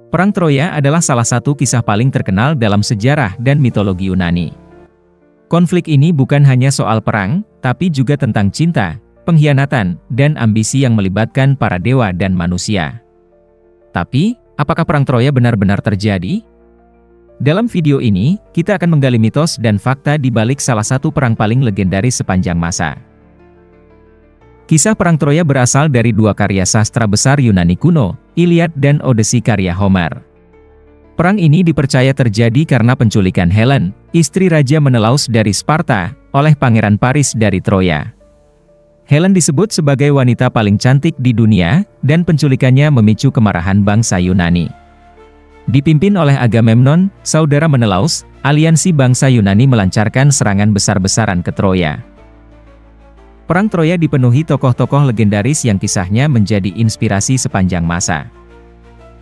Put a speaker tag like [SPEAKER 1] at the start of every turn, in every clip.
[SPEAKER 1] Perang Troya adalah salah satu kisah paling terkenal dalam sejarah dan mitologi Yunani. Konflik ini bukan hanya soal perang, tapi juga tentang cinta, pengkhianatan, dan ambisi yang melibatkan para dewa dan manusia. Tapi, apakah Perang Troya benar-benar terjadi? Dalam video ini, kita akan menggali mitos dan fakta di balik salah satu perang paling legendaris sepanjang masa. Kisah Perang Troya berasal dari dua karya sastra besar Yunani kuno, Iliad dan Odyssey karya Homer. Perang ini dipercaya terjadi karena penculikan Helen, istri Raja Menelaus dari Sparta, oleh Pangeran Paris dari Troya. Helen disebut sebagai wanita paling cantik di dunia, dan penculikannya memicu kemarahan bangsa Yunani. Dipimpin oleh Agamemnon, saudara Menelaus, aliansi bangsa Yunani melancarkan serangan besar-besaran ke Troya. Perang Troya dipenuhi tokoh-tokoh legendaris yang kisahnya menjadi inspirasi sepanjang masa.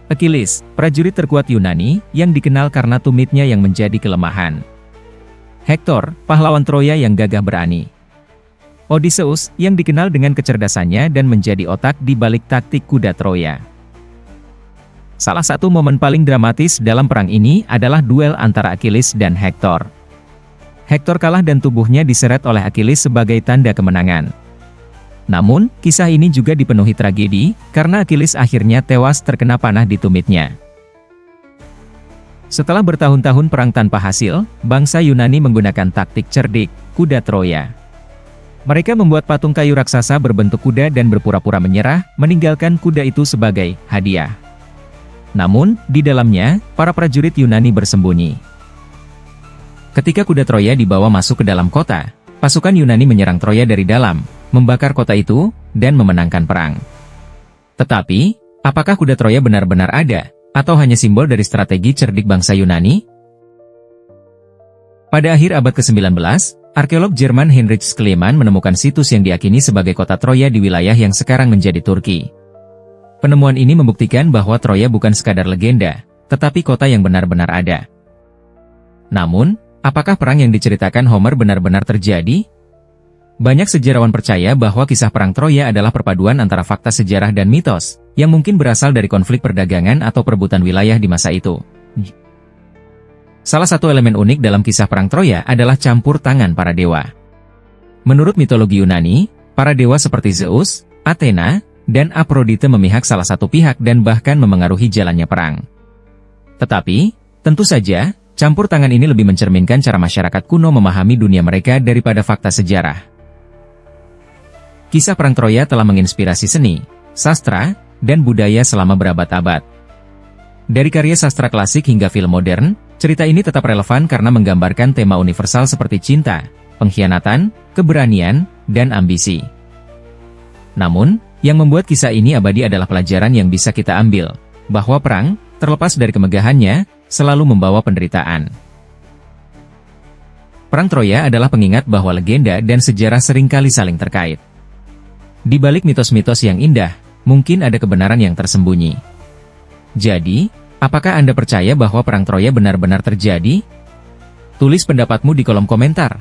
[SPEAKER 1] Achilles, prajurit terkuat Yunani, yang dikenal karena tumitnya yang menjadi kelemahan. Hektor, pahlawan Troya yang gagah berani. Odysseus, yang dikenal dengan kecerdasannya dan menjadi otak di balik taktik kuda Troya. Salah satu momen paling dramatis dalam perang ini adalah duel antara Achilles dan Hektor. Hektor kalah dan tubuhnya diseret oleh Achilles sebagai tanda kemenangan. Namun, kisah ini juga dipenuhi tragedi, karena Achilles akhirnya tewas terkena panah di tumitnya. Setelah bertahun-tahun perang tanpa hasil, bangsa Yunani menggunakan taktik cerdik, kuda Troya. Mereka membuat patung kayu raksasa berbentuk kuda dan berpura-pura menyerah, meninggalkan kuda itu sebagai hadiah. Namun, di dalamnya, para prajurit Yunani bersembunyi. Ketika kuda Troya dibawa masuk ke dalam kota, pasukan Yunani menyerang Troya dari dalam, membakar kota itu, dan memenangkan perang. Tetapi, apakah kuda Troya benar-benar ada, atau hanya simbol dari strategi cerdik bangsa Yunani? Pada akhir abad ke-19, arkeolog Jerman Heinrich Schliemann menemukan situs yang diyakini sebagai kota Troya di wilayah yang sekarang menjadi Turki. Penemuan ini membuktikan bahwa Troya bukan sekadar legenda, tetapi kota yang benar-benar ada. Namun, apakah perang yang diceritakan Homer benar-benar terjadi? Banyak sejarawan percaya bahwa kisah Perang Troya adalah perpaduan antara fakta sejarah dan mitos, yang mungkin berasal dari konflik perdagangan atau perebutan wilayah di masa itu. Salah satu elemen unik dalam kisah Perang Troya adalah campur tangan para dewa. Menurut mitologi Yunani, para dewa seperti Zeus, Athena, dan Aphrodite memihak salah satu pihak dan bahkan memengaruhi jalannya perang. Tetapi, tentu saja, campur tangan ini lebih mencerminkan cara masyarakat kuno memahami dunia mereka daripada fakta sejarah. Kisah Perang Troya telah menginspirasi seni, sastra, dan budaya selama berabad-abad. Dari karya sastra klasik hingga film modern, cerita ini tetap relevan karena menggambarkan tema universal seperti cinta, pengkhianatan, keberanian, dan ambisi. Namun, yang membuat kisah ini abadi adalah pelajaran yang bisa kita ambil, bahwa perang, terlepas dari kemegahannya, selalu membawa penderitaan. Perang Troya adalah pengingat bahwa legenda dan sejarah seringkali saling terkait. Di balik mitos-mitos yang indah, mungkin ada kebenaran yang tersembunyi. Jadi, apakah Anda percaya bahwa Perang Troya benar-benar terjadi? Tulis pendapatmu di kolom komentar.